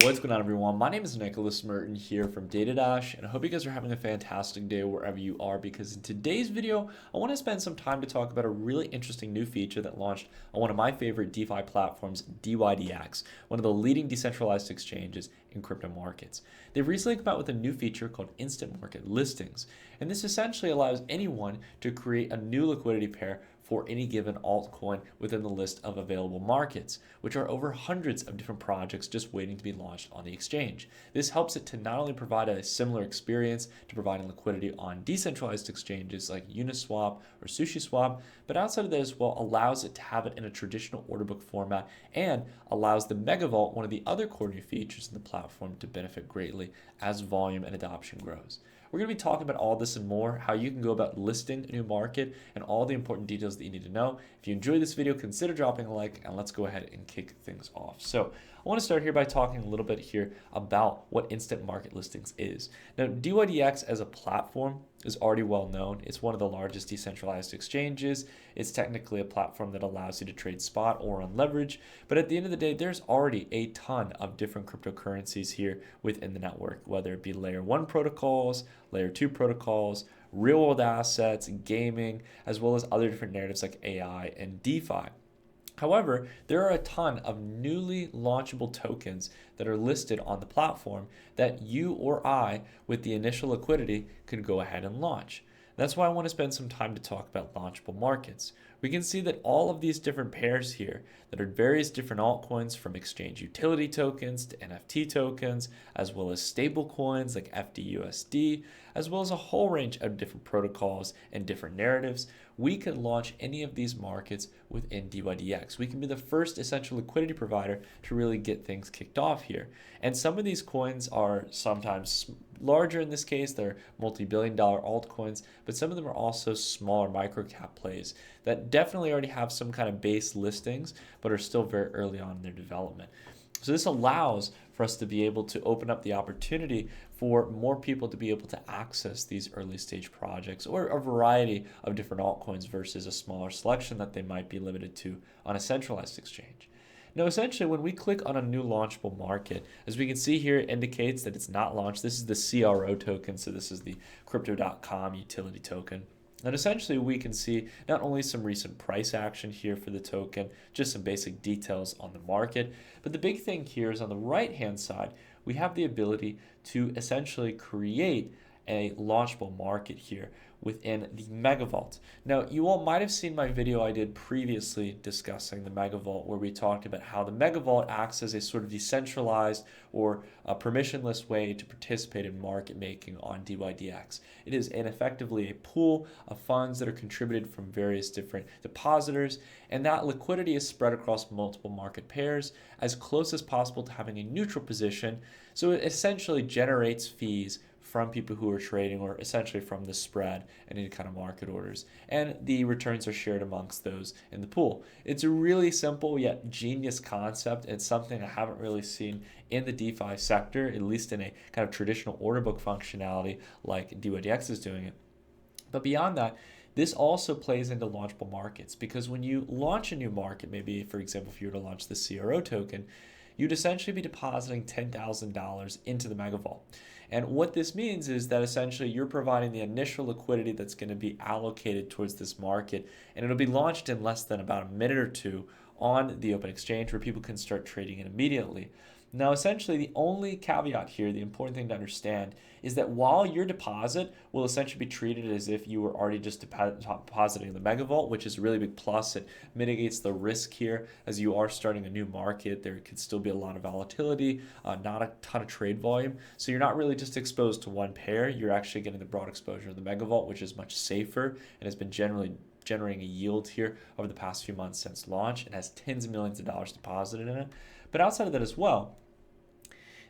What's going on, everyone? My name is Nicholas Merton here from dYdX, and I hope you guys are having a fantastic day wherever you are, because in today's video, I want to spend some time to talk about a really interesting new feature that launched on one of my favorite DeFi platforms, dYdX, one of the leading decentralized exchanges in crypto markets. They've recently come out with a new feature called Instant Market Listings, and this essentially allows anyone to create a new liquidity pair for any given altcoin within the list of available markets, which are over hundreds of different projects just waiting to be launched on the exchange. This helps it to not only provide a similar experience to providing liquidity on decentralized exchanges like Uniswap or SushiSwap, but outside of that as well allows it to have it in a traditional order book format and allows the MegaVault, one of the other core new features in the platform, to benefit greatly as volume and adoption grows. We're going to be talking about all this and more, how you can go about listing a new market, and all the important details that you need to know. If you enjoyed this video, consider dropping a like, and let's go ahead and kick things off. So I want to start here by talking a little bit here about what Instant Market Listings is. Now, dYdX as a platform is already well known. It's one of the largest decentralized exchanges. It's technically a platform that allows you to trade spot or on leverage. But at the end of the day, there's already a ton of different cryptocurrencies here within the network, whether it be layer 1 protocols, layer 2 protocols, real world assets, gaming, as well as other different narratives like AI and DeFi. However, there are a ton of newly launchable tokens that are listed on the platform that you or I, with the initial liquidity, could go ahead and launch. That's why I want to spend some time to talk about launchable markets. We can see that all of these different pairs here that are various different altcoins, from exchange utility tokens to NFT tokens, as well as stable coins like FDUSD, as well as a whole range of different protocols and different narratives. We can launch any of these markets within dYdX. We can be the first essential liquidity provider to really get things kicked off here. And some of these coins are sometimes larger. In this case, they're multi-billion-dollar altcoins, but some of them are also smaller micro-cap plays that definitely already have some kind of base listings, but are still very early on in their development. So this allows for us to be able to open up the opportunity for more people to be able to access these early stage projects or a variety of different altcoins versus a smaller selection that they might be limited to on a centralized exchange. Now, essentially, when we click on a new launchable market, as we can see here, it indicates that it's not launched. This is the CRO token, so this is the Crypto.com utility token. And essentially, we can see not only some recent price action here for the token, just some basic details on the market, but the big thing here is on the right-hand side, we have the ability to essentially create a launchable market here within the MegaVault. Now, you all might have seen my video I did previously discussing the MegaVault, where we talked about how the MegaVault acts as a sort of decentralized or a permissionless way to participate in market making on dYdX. It is effectively a pool of funds that are contributed from various different depositors, and that liquidity is spread across multiple market pairs as close as possible to having a neutral position. So it essentially generates fees from people who are trading, or essentially from the spread and any kind of market orders. And the returns are shared amongst those in the pool. It's a really simple yet genius concept. It's something I haven't really seen in the DeFi sector, at least in a kind of traditional order book functionality like dYdX is doing it. But beyond that, this also plays into launchable markets, because when you launch a new market, maybe for example, if you were to launch the CRO token, you'd essentially be depositing $10,000 into the MegaVault. And what this means is that essentially you're providing the initial liquidity that's going to be allocated towards this market, and it'll be launched in less than about a minute or two on the open exchange, where people can start trading it immediately. Now, essentially, the only caveat here, the important thing to understand, is that while your deposit will essentially be treated as if you were already just depositing in the MegaVault, which is a really big plus. It mitigates the risk here. As you are starting a new market, there could still be a lot of volatility, not a ton of trade volume. So you're not really just exposed to one pair. You're actually getting the broad exposure of the MegaVault, which is much safer and has been generally generating a yield here over the past few months since launch, and has tens of millions of dollars deposited in it. But outside of that as well,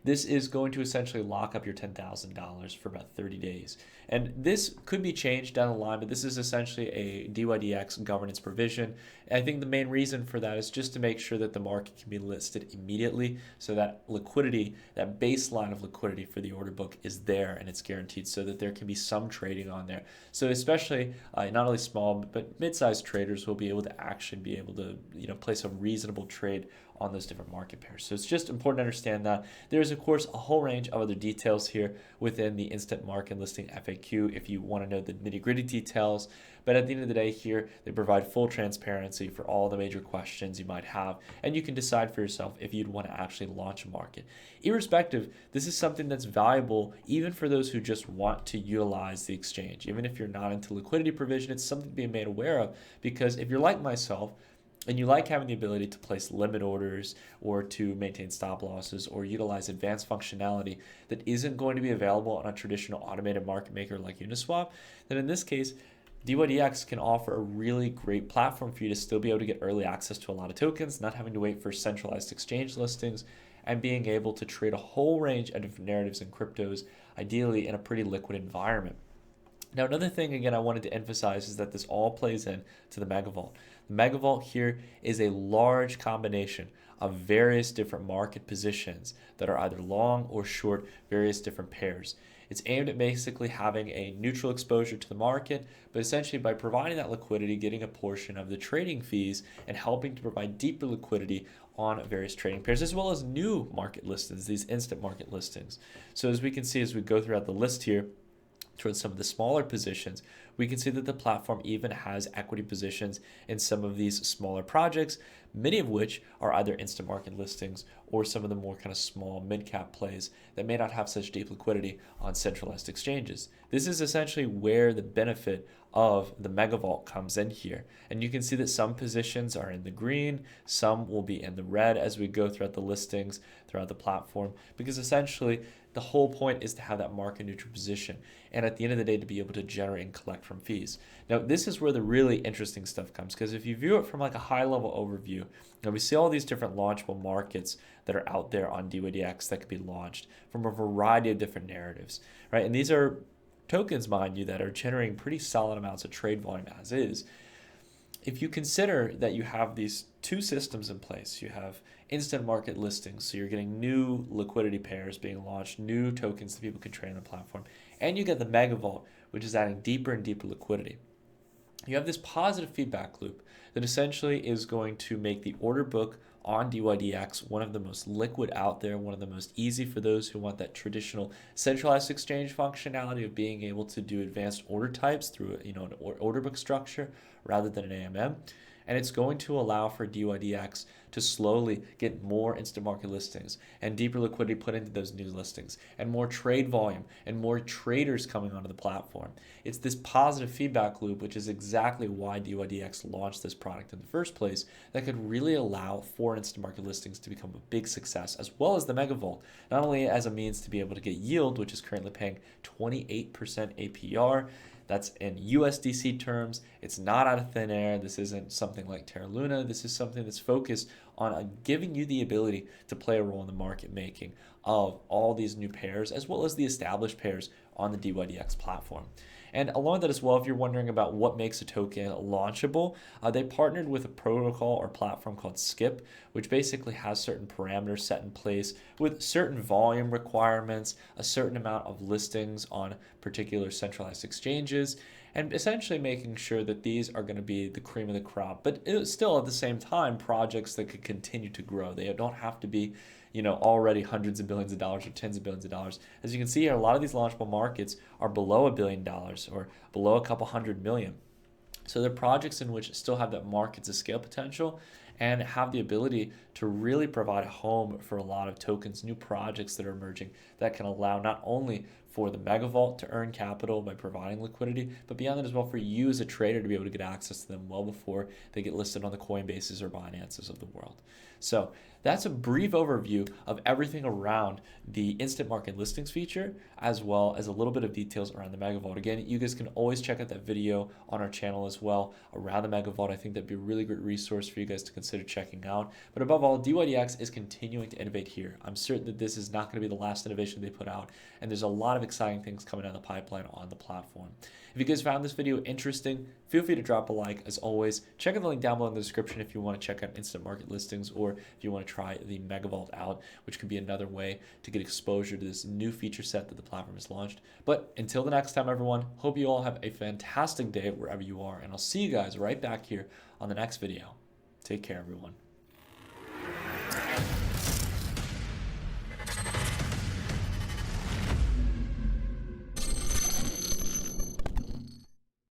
this is going to essentially lock up your $10,000 for about 30 days. And this could be changed down the line, but this is essentially a dYdX governance provision. And I think the main reason for that is just to make sure that the market can be listed immediately, so that liquidity, that baseline of liquidity for the order book is there and it's guaranteed, so that there can be some trading on there. So especially not only small but mid-sized traders will be able to actually be able to place a reasonable trade on those different market pairs. So it's just important to understand that. There's, of course, a whole range of other details here within the instant market listing FAQ if you want to know the nitty-gritty details. But at the end of the day here, they provide full transparency for all the major questions you might have, and you can decide for yourself if you'd want to actually launch a market. Irrespective, this is something that's valuable even for those who just want to utilize the exchange. Even if you're not into liquidity provision, it's something to be made aware of, because if you're like myself, and you like having the ability to place limit orders or to maintain stop losses or utilize advanced functionality that isn't going to be available on a traditional automated market maker like Uniswap, then in this case, dYdX can offer a really great platform for you to still be able to get early access to a lot of tokens, not having to wait for centralized exchange listings, and being able to trade a whole range of different narratives and cryptos, ideally in a pretty liquid environment. Now, another thing, again, I wanted to emphasize is that this all plays in to the MegaVault. The MegaVault here is a large combination of various different market positions that are either long or short various different pairs. It's aimed at basically having a neutral exposure to the market, but essentially by providing that liquidity, getting a portion of the trading fees and helping to provide deeper liquidity on various trading pairs, as well as new market listings, these instant market listings. So as we can see, as we go throughout the list here, towards some of the smaller positions, we can see that the platform even has equity positions in some of these smaller projects, many of which are either instant market listings or some of the more kind of small mid-cap plays that may not have such deep liquidity on centralized exchanges. This is essentially where the benefit of the MegaVault comes in here. And you can see that some positions are in the green, some will be in the red as we go throughout the listings throughout the platform, because essentially the whole point is to have that market neutral position, and at the end of the day to be able to generate and collect from fees. Now this is where the really interesting stuff comes, because if you view it from like a high level overview, now we see all these different launchable markets that are out there on dYdX that could be launched from a variety of different narratives, right? And these are tokens, mind you, that are generating pretty solid amounts of trade volume as is. If you consider that you have these two systems in place, you have instant market listings, so you're getting new liquidity pairs being launched, new tokens that people can trade on the platform, and you get the MegaVault, which is adding deeper and deeper liquidity. You have this positive feedback loop that essentially is going to make the order book on dYdX one of the most liquid out there, one of the most easy for those who want that traditional centralized exchange functionality of being able to do advanced order types through an order book structure rather than an AMM. And it's going to allow for dYdX to slowly get more instant market listings and deeper liquidity put into those new listings and more trade volume and more traders coming onto the platform. It's this positive feedback loop, which is exactly why dYdX launched this product in the first place, that could really allow for instant market listings to become a big success, as well as the MegaVault, not only as a means to be able to get yield, which is currently paying 28% APR. That's in USDC terms. It's not out of thin air. This isn't something like Terra Luna. This is something that's focused on giving you the ability to play a role in the market making of all these new pairs, as well as the established pairs on the dYdX platform. And along with that as well, if you're wondering about what makes a token launchable, they partnered with a protocol or platform called Skip, which basically has certain parameters set in place with certain volume requirements, a certain amount of listings on particular centralized exchanges, and essentially making sure that these are going to be the cream of the crop, but still at the same time projects that could continue to grow. They don't have to be already hundreds of billions of dollars or tens of billions of dollars. As you can see here, a lot of these launchable markets are below $1 billion or below a couple hundred million. So they're projects in which still have that market to scale potential and have the ability to really provide a home for a lot of tokens, new projects that are emerging that can allow not only for the MegaVault to earn capital by providing liquidity, but beyond that as well for you as a trader to be able to get access to them well before they get listed on the Coinbases or Binances of the world. So that's a brief overview of everything around the instant market listings feature, as well as a little bit of details around the MegaVault. Again, you guys can always check out that video on our channel as well around the MegaVault. I think that'd be a really great resource for you guys to consider checking out. But above all, dYdX is continuing to innovate here. I'm certain that this is not going to be the last innovation they put out, and there's a lot of exciting things coming down the pipeline on the platform. If you guys found this video interesting, feel free to drop a like. As always, check out the link down below in the description if you want to check out instant market listings, or if you want to try the MegaVault out, which could be another way to get exposure to this new feature set that the platform has launched. But until the next time, everyone, hope you all have a fantastic day wherever you are, and I'll see you guys right back here on the next video. Take care, everyone.